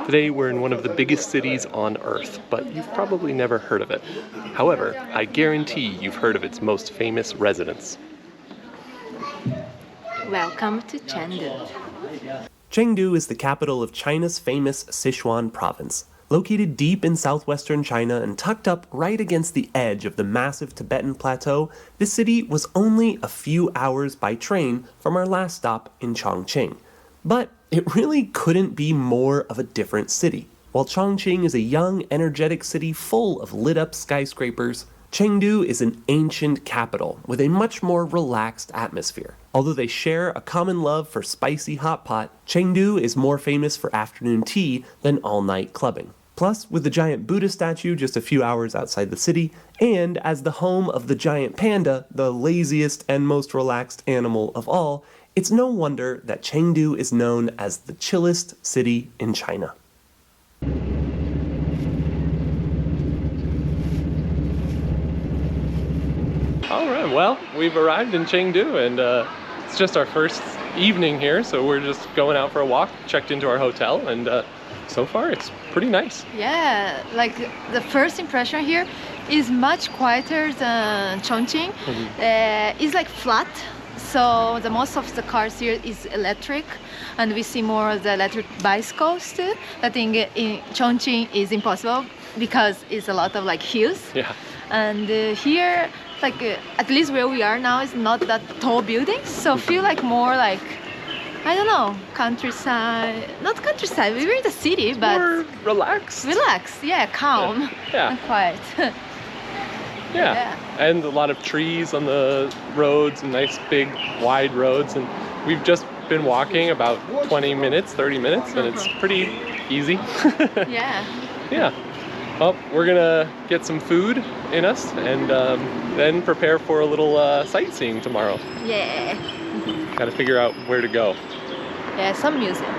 Today we're in one of the biggest cities on Earth, but you've probably never heard of it. However, I guarantee you've heard of its most famous residents. Welcome to Chengdu. Chengdu is the capital of China's famous Sichuan province. Located deep in southwestern China and tucked up right against the edge of the massive Tibetan plateau, this city was only a few hours by train from our last stop in Chongqing. But it really couldn't be more of a different city. While Chongqing is a young, energetic city full of lit-up skyscrapers, Chengdu is an ancient capital with a much more relaxed atmosphere. Although they share a common love for spicy Hotpot, Chengdu is more famous for afternoon tea than all-night clubbing. Plus, with the giant Buddha statue just a few hours outside the city, and as the home of the Giant Panda, the laziest and most relaxed animal of all, it's no wonder that Chengdu is known as the chillest city in China. Alright, well, we've arrived in Chengdu and it's just our first evening here, so we're just going out for a walk, checked into our hotel, and so far it's pretty nice. Yeah, like the first impression here is much quieter than Chongqing. It's like flat, so the most of the cars here is electric, and we see more of the electric bicycles too. I think in Chongqing is impossible because it's a lot of like hills. Yeah. And here, like at least where we are now, is not that tall buildings, so feel like more like, I don't know, countryside. Not countryside, we were in the city, but more relaxed. Relaxed, yeah, calm. Yeah. And quiet. Yeah. And a lot of trees on the roads, and nice big wide roads, and we've just been walking about 20 minutes, 30 minutes, and it's pretty easy. Yeah. Yeah. Well, we're gonna get some food in us and then prepare for a little sightseeing tomorrow. Yeah. Gotta figure out where to go. Yeah, some museum.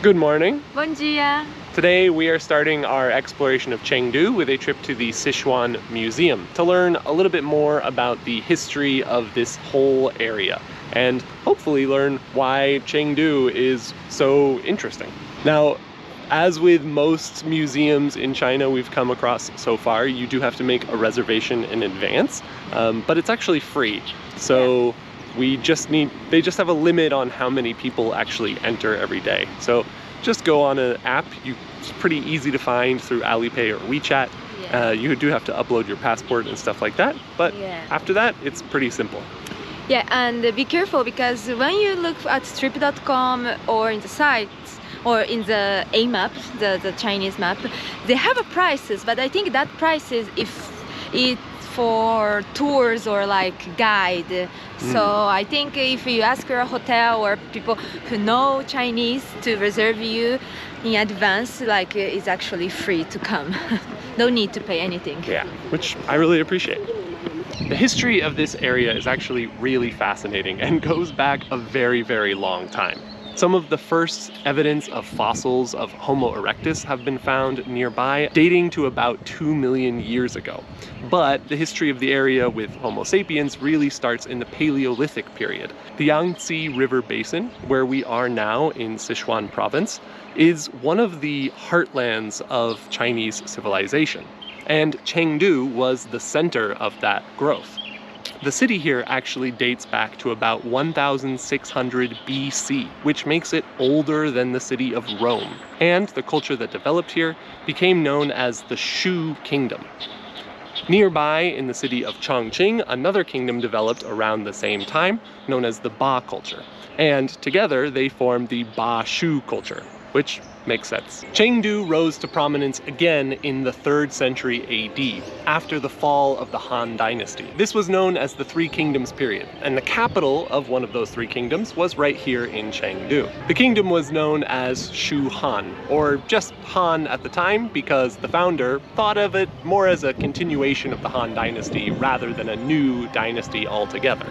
Good morning. Bon dia. Today we are starting our exploration of Chengdu with a trip to the Sichuan Museum to learn a little bit more about the history of this whole area and hopefully learn why Chengdu is so interesting. Now, as with most museums in China we've come across so far, you do have to make a reservation in advance, but it's actually free. So they just have a limit on how many people actually enter every day. So just go on an app. It's pretty easy to find through Alipay or WeChat. Yeah. You do have to upload your passport and stuff like that, but after that, it's pretty simple. Yeah, and be careful because when you look at trip.com or in the sites, or in the A map, the Chinese map, they have a prices, but I think that price is if it's for tours or like guide. So I think if you ask your hotel or people who know Chinese to reserve you in advance, like it's actually free to come. No need to pay anything. Yeah, which I really appreciate. The history of this area is actually really fascinating and goes back a very, very long time. Some of the first evidence of fossils of Homo erectus have been found nearby, dating to about 2 million years ago. But the history of the area with Homo sapiens really starts in the Paleolithic period. The Yangtze River Basin, where we are now in Sichuan province, is one of the heartlands of Chinese civilization. And Chengdu was the center of that growth. The city here actually dates back to about 1600 BC, which makes it older than the city of Rome. And the culture that developed here became known as the Shu Kingdom. Nearby in the city of Chongqing, another kingdom developed around the same time, known as the Ba culture. And together they formed the Ba Shu culture, which makes sense. Chengdu rose to prominence again in the 3rd century AD, after the fall of the Han Dynasty. This was known as the Three Kingdoms period, and the capital of one of those three kingdoms was right here in Chengdu. The kingdom was known as Shu Han, or just Han at the time, because the founder thought of it more as a continuation of the Han Dynasty rather than a new dynasty altogether.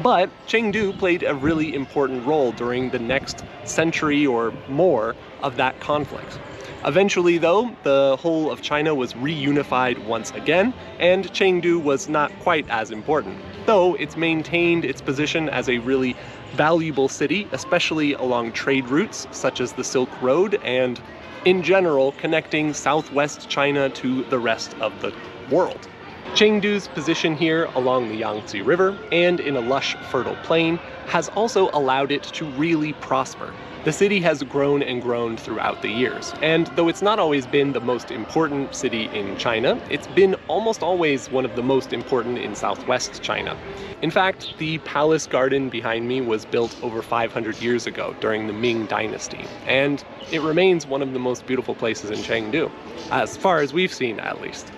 But Chengdu played a really important role during the next century or more of that conflict. Eventually, though, the whole of China was reunified once again, and Chengdu was not quite as important, though it's maintained its position as a really valuable city, especially along trade routes such as the Silk Road and in general connecting southwest China to the rest of the world. Chengdu's position here along the Yangtze River and in a lush, fertile plain has also allowed it to really prosper. The city has grown and grown throughout the years, and though it's not always been the most important city in China, it's been almost always one of the most important in southwest China. In fact, the palace garden behind me was built over 500 years ago during the Ming Dynasty, and it remains one of the most beautiful places in Chengdu, as far as we've seen at least.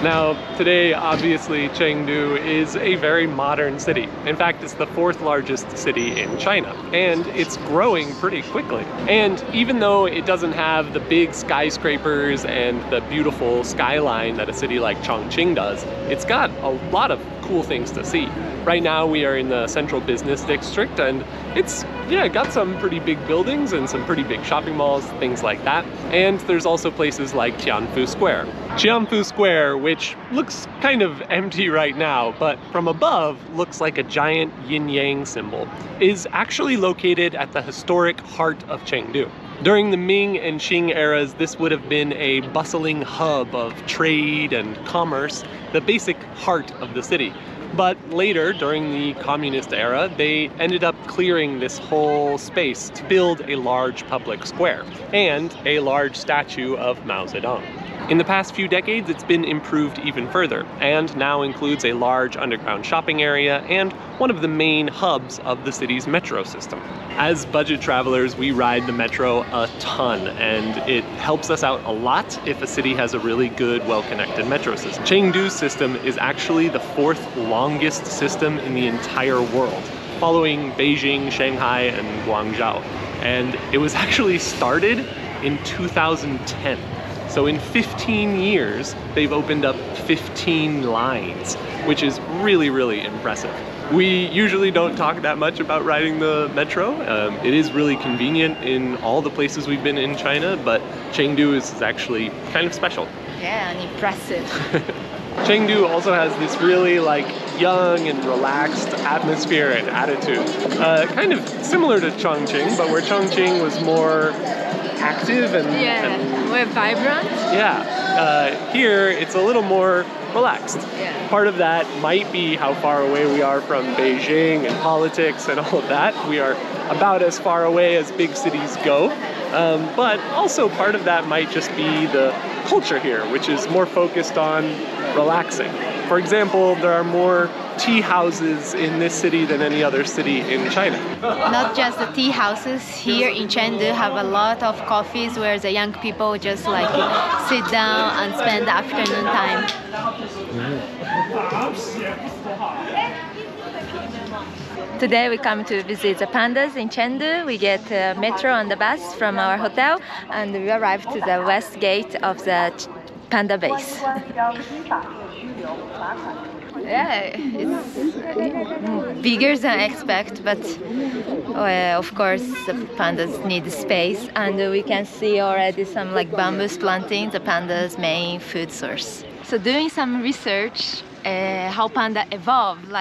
Now, today, obviously, Chengdu is a very modern city. In fact, it's the 4th largest city in China, and it's growing pretty quickly. And even though it doesn't have the big skyscrapers and the beautiful skyline that a city like Chongqing does, it's got a lot of cool things to see. Right now, we are in the central business district, and it's got some pretty big buildings and some pretty big shopping malls, things like that. And there's also places like Tianfu Square. Tianfu Square, which looks kind of empty right now, but from above looks like a giant yin-yang symbol, is actually located at the historic heart of Chengdu. During the Ming and Qing eras, this would have been a bustling hub of trade and commerce, the basic heart of the city. But later, during the communist era, they ended up clearing this whole space to build a large public square and a large statue of Mao Zedong. In the past few decades, it's been improved even further, and now includes a large underground shopping area and one of the main hubs of the city's metro system. As budget travelers, we ride the metro a ton, and it helps us out a lot if a city has a really good, well-connected metro system. Chengdu's system is actually the 4th longest system in the entire world, following Beijing, Shanghai, and Guangzhou. And it was actually started in 2010. So in 15 years, they've opened up 15 lines, which is really, really impressive. We usually don't talk that much about riding the metro. It is really convenient in all the places we've been in China, but Chengdu is actually kind of special. Yeah, and impressive. Chengdu also has this really young and relaxed atmosphere and attitude. Kind of similar to Chongqing, but where Chongqing was more active and more vibrant. Here it's a little more relaxed. Yeah. Part of that might be how far away we are from Beijing and politics and all of that. We are about as far away as big cities go. But also part of that might just be the culture here, which is more focused on relaxing. For example, there are more tea houses in this city than any other city in China. Not just the tea houses, here in Chengdu have a lot of coffees where the young people just sit down and spend the afternoon time. Today we come to visit the pandas in Chengdu. We get metro and the bus from our hotel, and we arrived to the west gate of the panda base. Yeah, it's bigger than I expect, but of course the pandas need space, and we can see already some bamboo planting, the panda's main food source. So doing some research how panda evolved,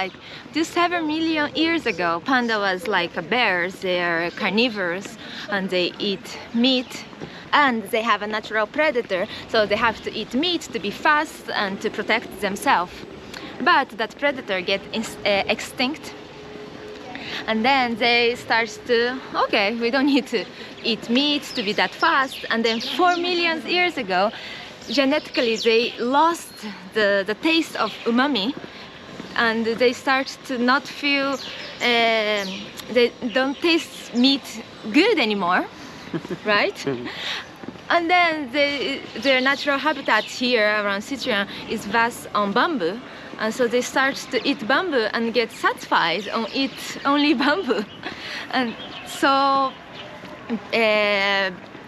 just 7 million years ago, panda was like bears. They are carnivores and they eat meat, and they have a natural predator, so they have to eat meat to be fast and to protect themselves. But that predator gets extinct, and then they start to, okay, we don't need to eat meat to be that fast. And then 4 million years ago, genetically they lost the taste of umami, and they start to not feel, they don't taste meat good anymore, right? And then their natural habitat here around Sichuan is vast on bamboo, and so they start to eat bamboo and get satisfied on eat only bamboo. And so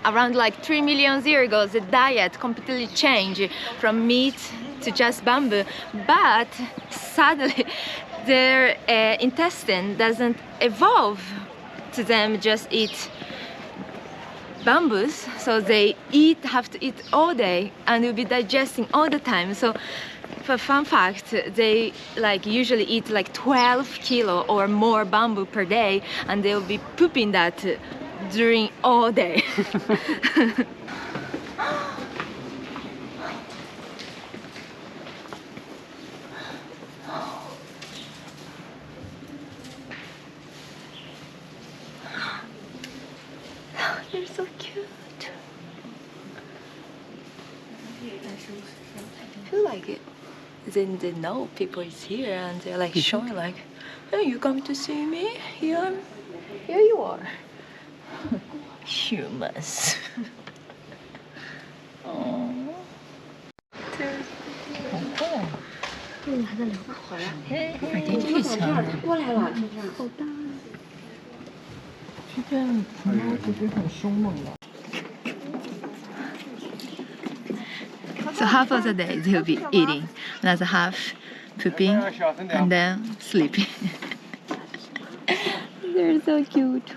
around 3 million years ago, the diet completely changed from meat to just bamboo, but sadly their intestine doesn't evolve to them just eat bamboos, so they have to eat all day and will be digesting all the time. So for fun fact, they usually eat 12 kilo or more bamboo per day, and they will be pooping that during all day. They're so cute. I feel like it. Then they know people is here and they're like showing like, hey, you come to see me? Here you are. Humans. Oh. 过来了，好大。这边猫不是很凶猛的。 So half of the day they'll be eating, another half pooping, and then sleeping. They're so cute.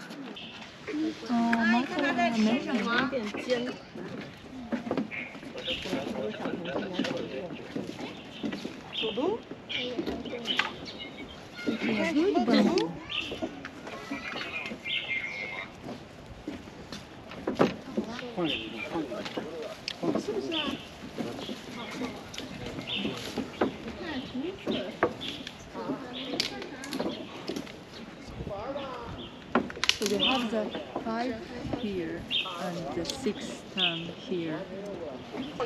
So they have the 5 here and the 6 here.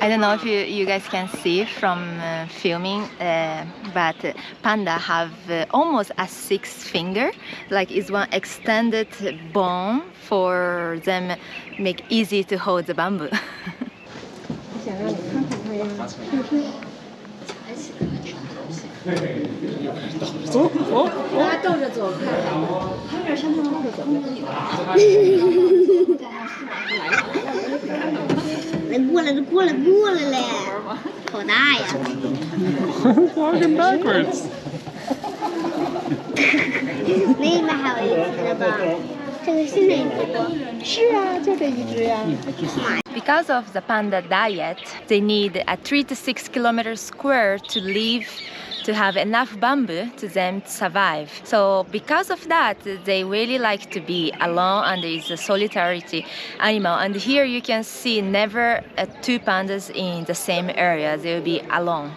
I don't know if you guys can see from filming, but panda have almost a 6th finger, like it's one extended bone for them, make easy to hold the bamboo. 想让你看看它呀，是不是？他逗着走，看，他有点像他逗着走。过来嘞，好大呀 Walking backwards. 那边还有一只吧？这个是哪只？是啊，就这一只呀。Because of the panda diet, they need a 3 to 6 kilometers square to live, to have enough bamboo to them to survive. So because of that, they really like to be alone and is a solitary animal. And here you can see never 2 pandas in the same area. They will be alone.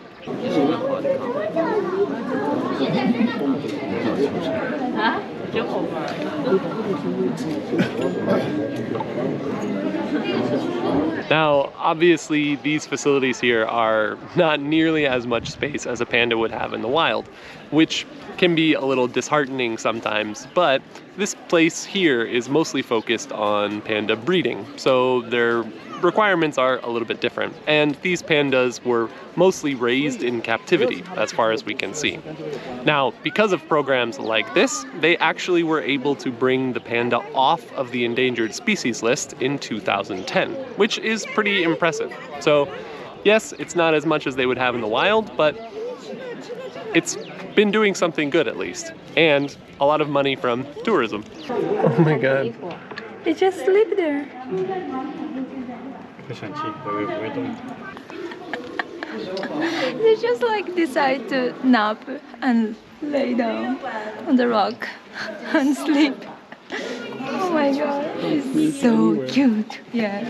Now, obviously, these facilities here are not nearly as much space as a panda would have in the wild, which can be a little disheartening sometimes, but this place here is mostly focused on panda breeding, so their requirements are a little bit different. And these pandas were mostly raised in captivity, as far as we can see. Now, because of programs like this, they actually were able to bring the panda off of the endangered species list in 2010, which is pretty impressive. So, yes, it's not as much as they would have in the wild, but it's been doing something good at least, and a lot of money from tourism. Oh my god. They just sleep there. They just like decide to nap and lay down on the rock and sleep. Oh my god, it's so cute. Yeah,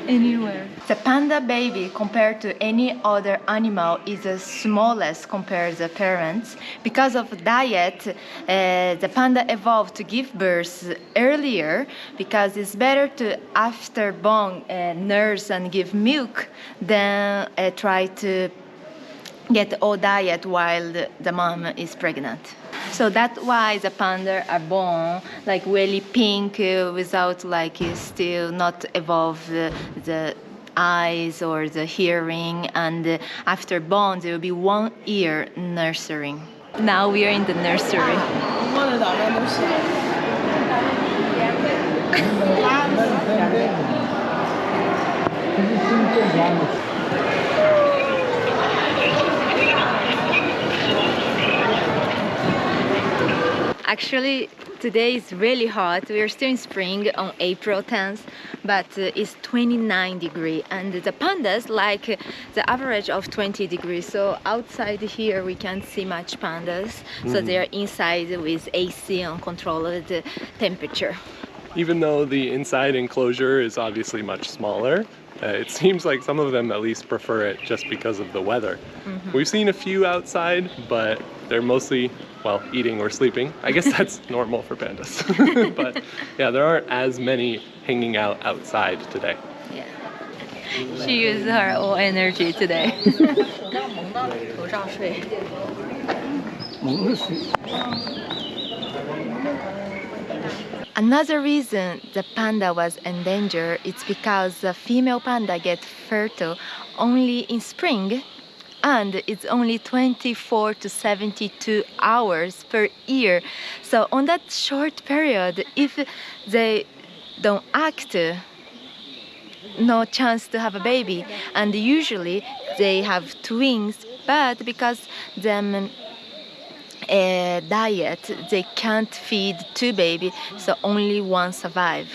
anywhere. The panda baby compared to any other animal is the smallest compared to the parents. Because of diet, the panda evolved to give birth earlier because it's better to after born nurse and give milk than try to get all diet while the mom is pregnant. So that's why the panda are born like really pink without like still not evolve the eyes or the hearing, and after born there will be 1 year nurturing. Now we are in the nursery. Actually, today is really hot. We are still in spring on April 10th, but it's 29 degrees, and the pandas like the average of 20 degrees. So outside here we can't see much pandas, so they are inside with AC and control the temperature. Even though the inside enclosure is obviously much smaller, it seems like some of them at least prefer it just because of the weather. We've seen a few outside, but they're mostly, well, eating or sleeping. I guess that's normal for pandas. But yeah, there aren't as many hanging out outside today. Yeah. She used her whole energy today. Another reason the panda was endangered is because the female panda gets fertile only in spring, and it's only 24 to 72 hours per year. So on that short period, if they don't act, no chance to have a baby. And usually they have twins, but because them diet, they can't feed two babies, so only one survive.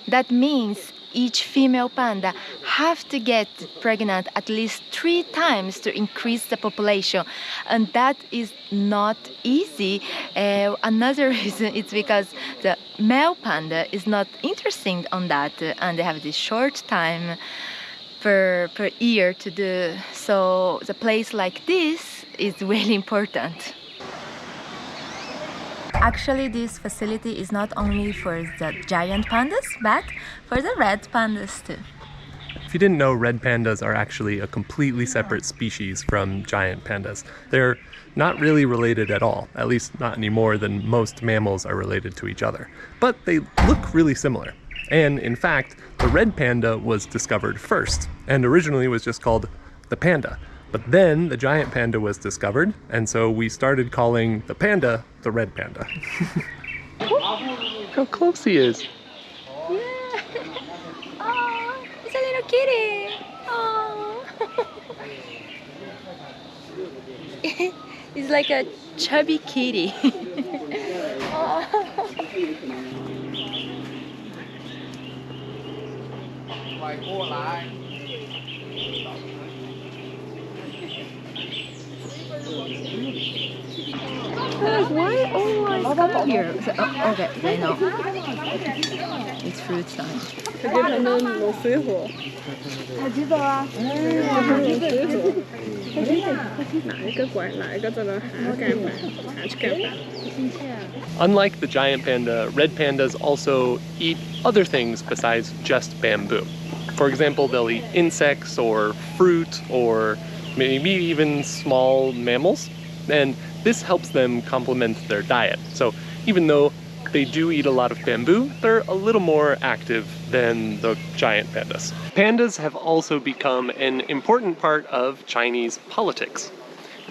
That means each female panda have to get pregnant at least 3 times to increase the population, and that is not easy. Another reason is because the male panda is not interested on that, and they have this short time per year to do. So the place like this is really important. Actually, this facility is not only for the giant pandas, but for the red pandas too. If you didn't know, red pandas are actually a completely separate species from giant pandas. They're not really related at all, at least not any more than most mammals are related to each other. But they look really similar. And in fact, the red panda was discovered first, and originally was just called the panda. But then the giant panda was discovered, and so we started calling the panda the red panda. How close he is. Yeah. Oh, it's a little kitty. Oh. It's like a chubby kitty. Oh. 过来。 Why always come here? So, okay, I know. It's fruit time. 他给他们弄水果。我知道啊。哪一个乖，哪一个在那喊干饭，喊去干饭。 Unlike the giant panda, red pandas also eat other things besides just bamboo. For example, they'll eat insects or fruit or maybe even small mammals. And this helps them complement their diet. So even though they do eat a lot of bamboo, they're a little more active than the giant pandas. Pandas have also become an important part of Chinese politics.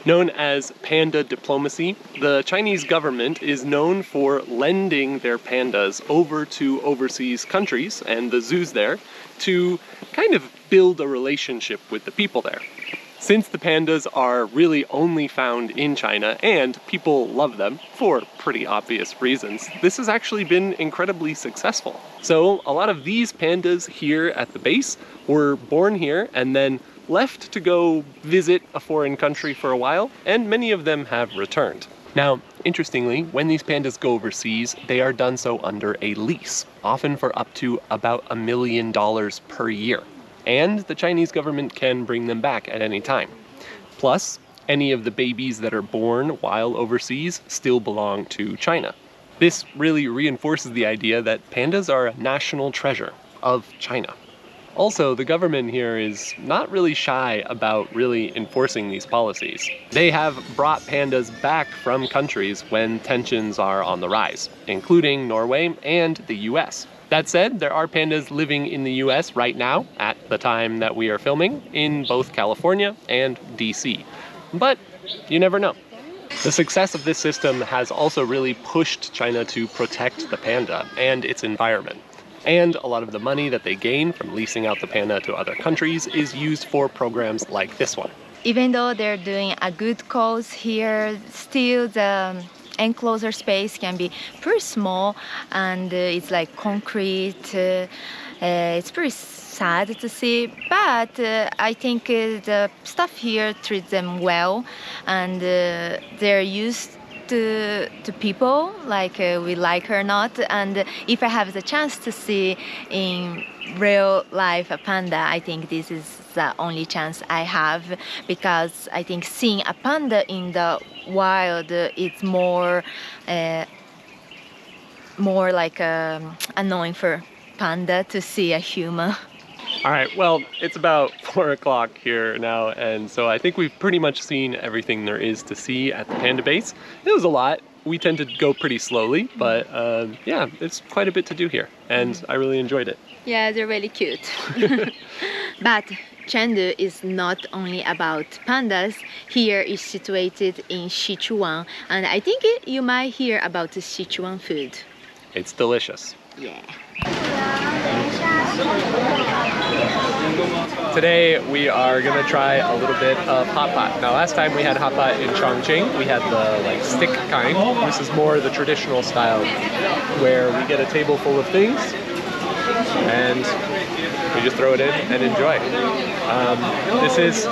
Known as panda diplomacy, the Chinese government is known for lending their pandas over to overseas countries and the zoos there to kind of build a relationship with the people there. Since the pandas are really only found in China and people love them for pretty obvious reasons, this has actually been incredibly successful. So a lot of these pandas here at the base were born here and then left to go visit a foreign country for a while, and many of them have returned. Now, interestingly, when these pandas go overseas, they are done so under a lease, often for up to about $1 million per year. And the Chinese government can bring them back at any time. Plus, any of the babies that are born while overseas still belong to China. This really reinforces the idea that pandas are a national treasure of China. Also, the government here is not really shy about really enforcing these policies. They have brought pandas back from countries when tensions are on the rise, including Norway and the US. That said, there are pandas living in the US right now, at the time that we are filming, in both California and DC. But you never know. The success of this system has also really pushed China to protect the panda and its environment. And a lot of the money that they gain from leasing out the panda to other countries is used for programs like this one. Even though they're doing a good cause here, still the enclosure space can be pretty small, and it's like concrete. It's pretty sad to see, but I think the staff here treat them well, and they're used to people, like we like her or not. And if I have the chance to see in real life a panda, I think this is the only chance I have, because I think seeing a panda in the wild is more like annoying for panda to see a human. All right, well, it's about 4 o'clock here now, and so I think we've pretty much seen everything there is to see at the panda base. It was a lot. We tend to go pretty slowly, but yeah, it's quite a bit to do here, and I really enjoyed it. Yeah, they're really cute. But Chengdu is not only about pandas. Here is situated in Sichuan, and I think you might hear about the Sichuan food. It's delicious. Yeah. Today we are gonna try a little bit of Hotpot. Now last time we had Hotpot in Chongqing, we had the like stick kind. This is more the traditional style where we get a table full of things and we just throw it in and enjoy. This is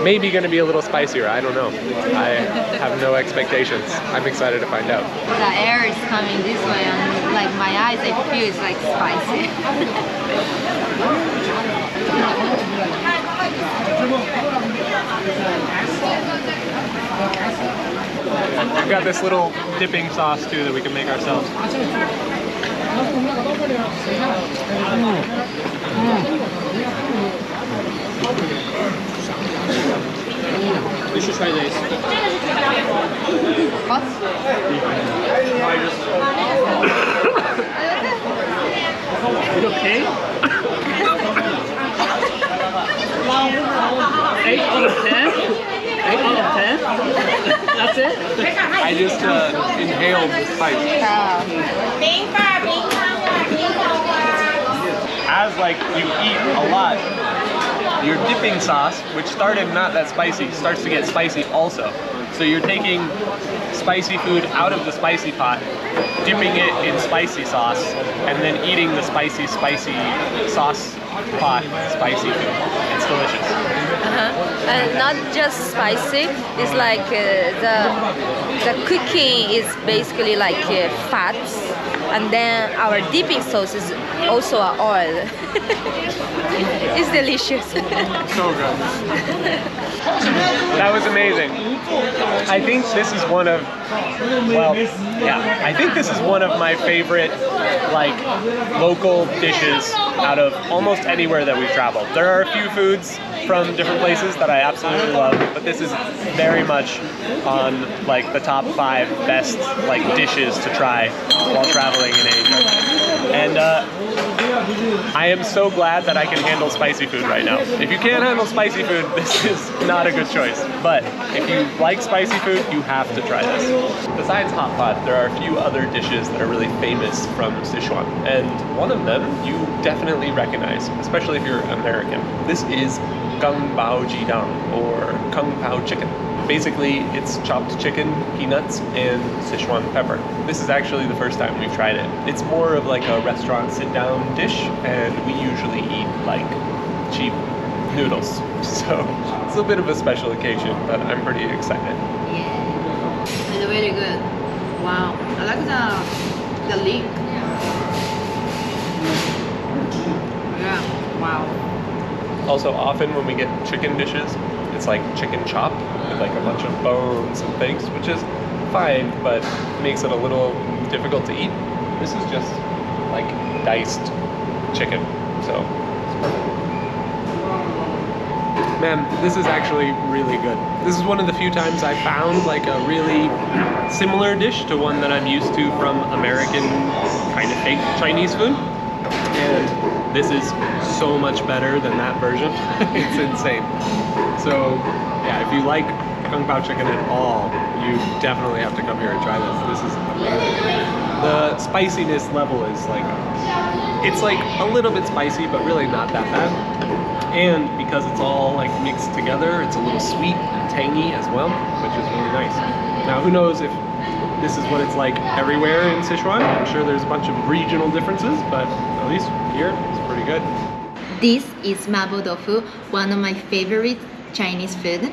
maybe gonna be a little spicier, I don't know. I have no expectations. I'm excited to find out. The air is coming this way and like my eyes, I feel it's like spicy. We've got this little dipping sauce too that we can make ourselves. You should try this. What? You okay? 8 out of 10? 8 out of 10? That's it? I just inhaled the spice. As like you eat a lot, your dipping sauce, which started not that spicy, starts to get spicy also. So you're taking spicy food out of the spicy pot, dipping it in spicy sauce, and then eating the spicy sauce pot spicy food. It's delicious. And not just spicy, it's like the cooking is basically like fats, and then our dipping sauce is also oil. It's delicious. So good. That was amazing. I think this is one of, well, yeah, I think this is one of my favorite like local dishes out of almost anywhere that we've traveled. There are a few foods from different places that I absolutely love, but this is very much on like the top 5 best like dishes to try while traveling in Asia. And I am so glad that I can handle spicy food right now. If you can't handle spicy food, this is not a good choice. But if you like spicy food, you have to try this. Besides Hotpot, there are a few other dishes that are really famous from Sichuan. And one of them you definitely recognize, especially if you're American. This is Kung Pao Jidang, or Kung Pao chicken. Basically, it's chopped chicken, peanuts, and Sichuan pepper. This is actually the first time we've tried it. It's more of like a restaurant sit-down dish, and we usually eat like cheap noodles. So it's a bit of a special occasion, but I'm pretty excited. Yeah, it's really good. Wow, I like the link. Yeah, wow. Also, often when we get chicken dishes, it's like chicken chop with like a bunch of bones and things, which is fine, but makes it a little difficult to eat. This is just like diced chicken, so it's perfect. Man, this is actually really good. This is one of the few times I found like a really similar dish to one that I'm used to from American kind of fake Chinese food. And this is so much better than that version. It's insane. So yeah, if you like Kung Pao chicken at all, you definitely have to come here and try this. This is amazing. The spiciness level is like, it's like a little bit spicy, but really not that bad. And because it's all like mixed together, it's a little sweet and tangy as well, which is really nice. Now, who knows if this is what it's like everywhere in Sichuan. I'm sure there's a bunch of regional differences, but at least here, it's pretty good. This is mapo tofu, one of my favorite Chinese food.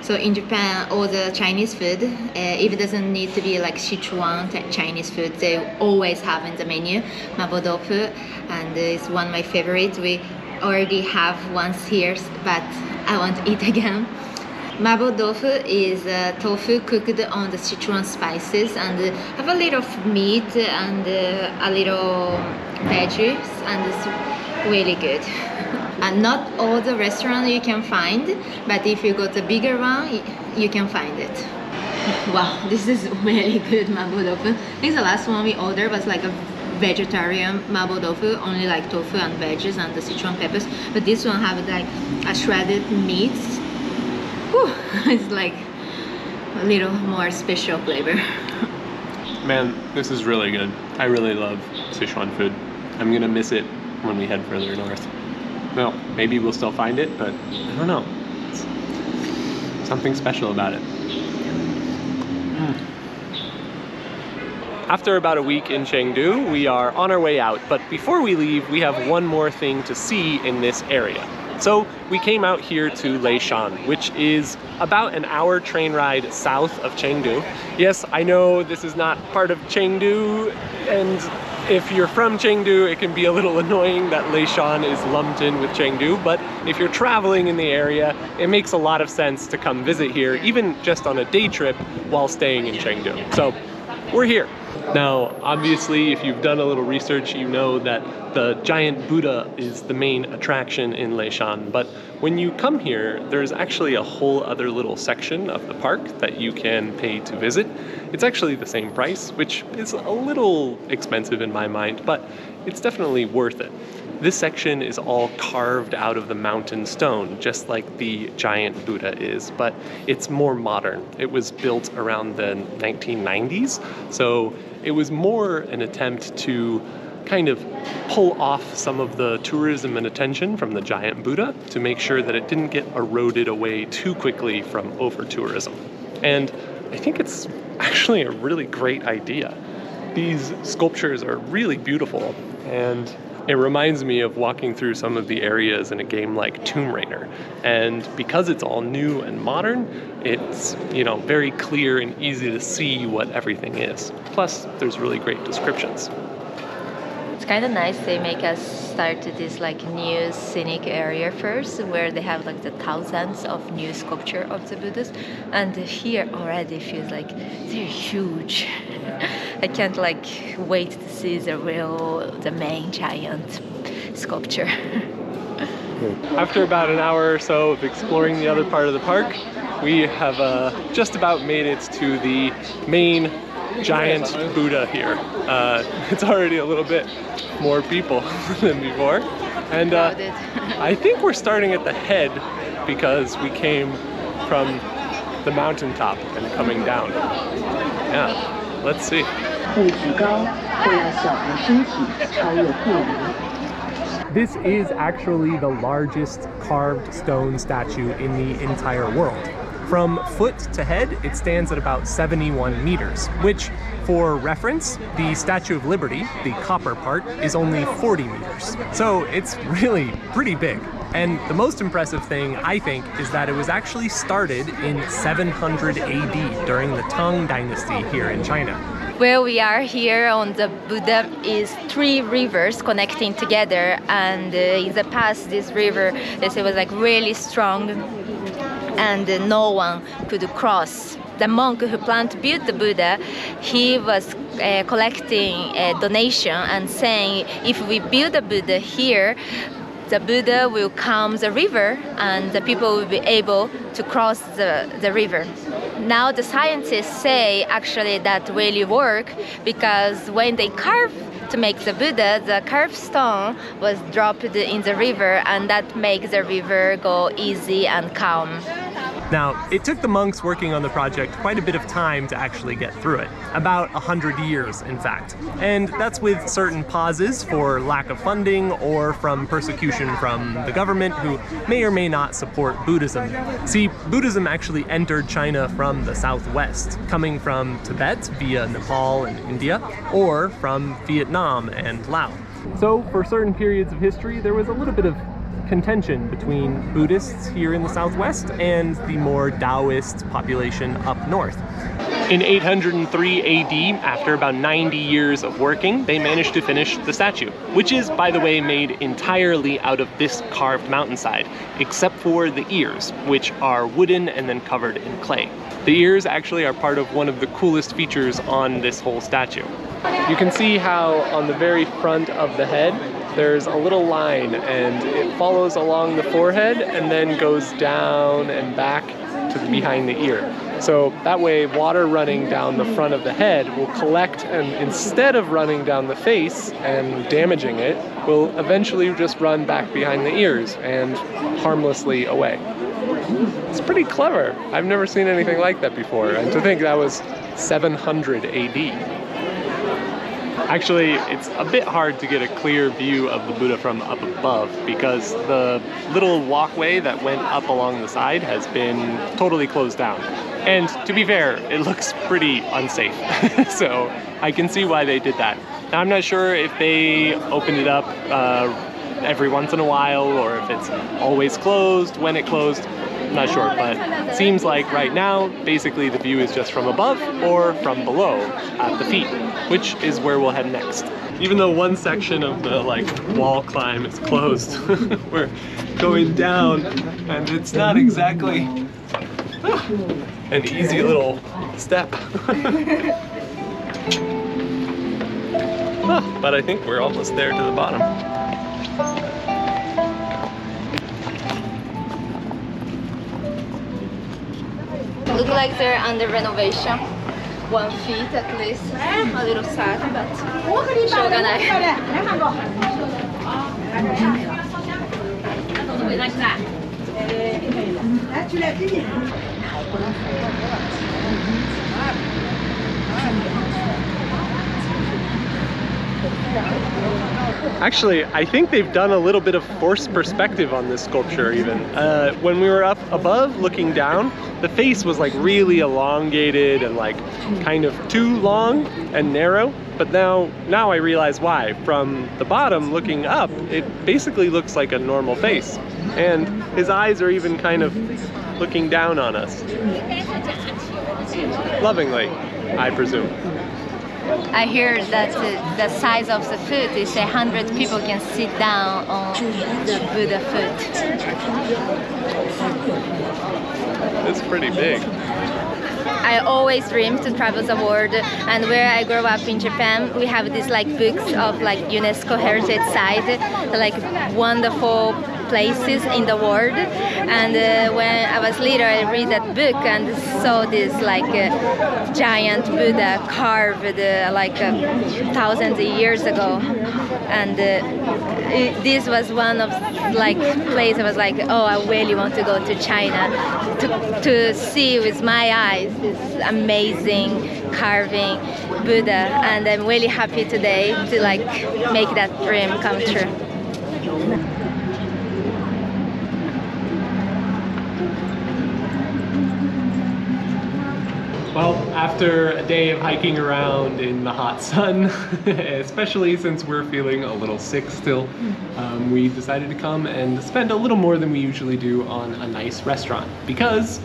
So in Japan, all the Chinese food, if it doesn't need to be like Sichuan Chinese food, they always have in the menu Mabo Tofu, and it's one of my favorites. We already have once here, but I want to eat again. Mabo tofu is tofu cooked on the Sichuan spices and have a little meat and a little veggies, and it's really good. And not all the restaurants you can find, but if you go to the bigger one, you can find it. Wow, this is really good Mabo tofu. I think the last one we ordered was like a vegetarian Mabo tofu, only like tofu and veggies and the Sichuan peppers. But this one have like a shredded meat. Whew, it's like a little more special flavor. Man, this is really good. I really love Sichuan food. I'm gonna miss it when we head further north. Well, maybe we'll still find it, but I don't know. It's something special about it. After about a week in Chengdu, we are on our way out, but before we leave, we have one more thing to see in this area. So we came out here to Leishan, which is about an hour train ride south of Chengdu. Yes, I know this is not part of Chengdu, and if you're from Chengdu, it can be a little annoying that Leishan is lumped in with Chengdu, but if you're traveling in the area, it makes a lot of sense to come visit here, even just on a day trip while staying in Chengdu. So we're here. Now, obviously, if you've done a little research, you know that the giant Buddha is the main attraction in Leishan, but when you come here, there's actually a whole other little section of the park that you can pay to visit. It's actually the same price, which is a little expensive in my mind, but it's definitely worth it. This section is all carved out of the mountain stone, just like the giant Buddha is, but it's more modern. It was built around the 1990s, so it was more an attempt to kind of pull off some of the tourism and attention from the giant Buddha to make sure that it didn't get eroded away too quickly from over-tourism. And I think it's actually a really great idea. These sculptures are really beautiful, and it reminds me of walking through some of the areas in a game like Tomb Raider. And because it's all new and modern, it's, you know, very clear and easy to see what everything is. Plus, there's really great descriptions. It's kind of nice they make us start to this like new scenic area first, where they have like the thousands of new sculpture of the Buddhas, and here already feels like they're huge. I can't like wait to see the main giant sculpture. After about an hour or so of exploring the other part of the park, we have just about made it to the main giant Buddha here. It's already a little bit more people than before, and I think we're starting at the head because we came from the mountaintop and coming down. Yeah, let's see. This is actually the largest carved stone statue in the entire world. From foot to head, it stands at about 71 meters, which, for reference, the Statue of Liberty, the copper part, is only 40 meters. So it's really pretty big. And the most impressive thing, I think, is that it was actually started in 700 AD during the Tang Dynasty here in China. Where we are here on the Buddha is 3 rivers connecting together, and in the past this river, they say, was like really strong, and no one could cross. The monk who planned to build the Buddha, he was collecting a donation and saying, if we build a Buddha here, the Buddha will calm the river and the people will be able to cross the river. Now the scientists say actually that really work, because when they carve to make the Buddha, the carved stone was dropped in the river, and that makes the river go easy and calm. Now, it took the monks working on the project quite a bit of time to actually get through it. About 100 years, in fact. And that's with certain pauses for lack of funding or from persecution from the government, who may or may not support Buddhism. See, Buddhism actually entered China from the southwest, coming from Tibet via Nepal and India, or from Vietnam and Laos. So, for certain periods of history, there was a little bit of contention between Buddhists here in the southwest and the more Taoist population up north. In 803 AD, after about 90 years of working, they managed to finish the statue, which is, by the way, made entirely out of this carved mountainside, except for the ears, which are wooden and then covered in clay. The ears actually are part of one of the coolest features on this whole statue. You can see how on the very front of the head, there's a little line and it follows along the forehead and then goes down and back to behind the ear. So that way water running down the front of the head will collect, and instead of running down the face and damaging it, will eventually just run back behind the ears and harmlessly away. It's pretty clever. I've never seen anything like that before, and to think that was 700 AD. Actually, it's a bit hard to get a clear view of the Buddha from up above because the little walkway that went up along the side has been totally closed down. And to be fair, it looks pretty unsafe. So I can see why they did that. Now, I'm not sure if they opened it up every once in a while or if it's always closed, when it closed. I'm not sure, but it seems like right now, basically the view is just from above or from below at the feet, which is where we'll head next. Even though one section of the wall climb is closed, we're going down and it's not exactly an easy little step. But I think we're almost there to the bottom. Look like they're under renovation. 1 feet at least. A little sad, but shogunai. Actually, I think they've done a little bit of forced perspective on this sculpture even. When we were up above looking down, the face was really elongated and kind of too long and narrow. But now I realize why. From the bottom looking up, it basically looks like a normal face. And his eyes are even kind of looking down on us. Lovingly, I presume. I hear that the size of the foot is 100 people can sit down on the Buddha foot. It's pretty big. I always dreamed to travel the world, and where I grew up in Japan, we have these books of UNESCO heritage site, wonderful places in the world. And when I was little, I read that book and saw this giant Buddha carved thousands of years ago. And this was one of places I was oh, I really want to go to China to see with my eyes this amazing carving Buddha. And I'm really happy today to make that dream come true. Well, after a day of hiking around in the hot sun, especially since we're feeling a little sick still, we decided to come and spend a little more than we usually do on a nice restaurant because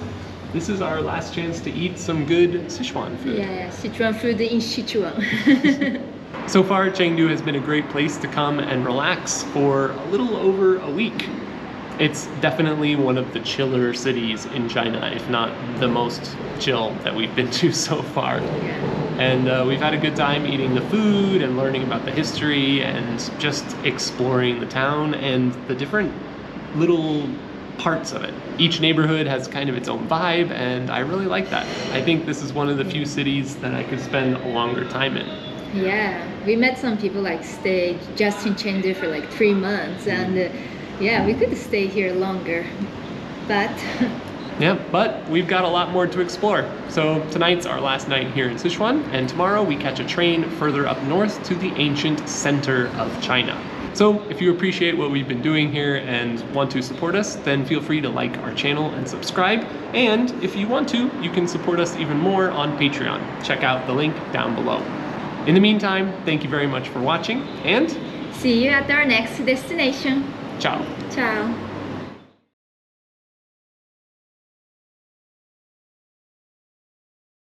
this is our last chance to eat some good Sichuan food. Yeah, Sichuan food in Sichuan. So far, Chengdu has been a great place to come and relax for a little over a week. It's definitely one of the chiller cities in China, if not the most chill that we've been to so far. And we've had a good time eating the food and learning about the history and just exploring the town and the different little parts of it. Each neighborhood has kind of its own vibe, and I really like that. I think this is one of the few cities that I could spend a longer time in. Yeah, we met some people stay just in Chengdu for 3 months, and yeah, we could stay here longer, but yeah, but we've got a lot more to explore. So tonight's our last night here in Sichuan, and tomorrow we catch a train further up north to the ancient center of China. So if you appreciate what we've been doing here and want to support us, then feel free to like our channel and subscribe. And if you want to, you can support us even more on Patreon. Check out the link down below. In the meantime, thank you very much for watching, and see you at our next destination. Ciao. Ciao.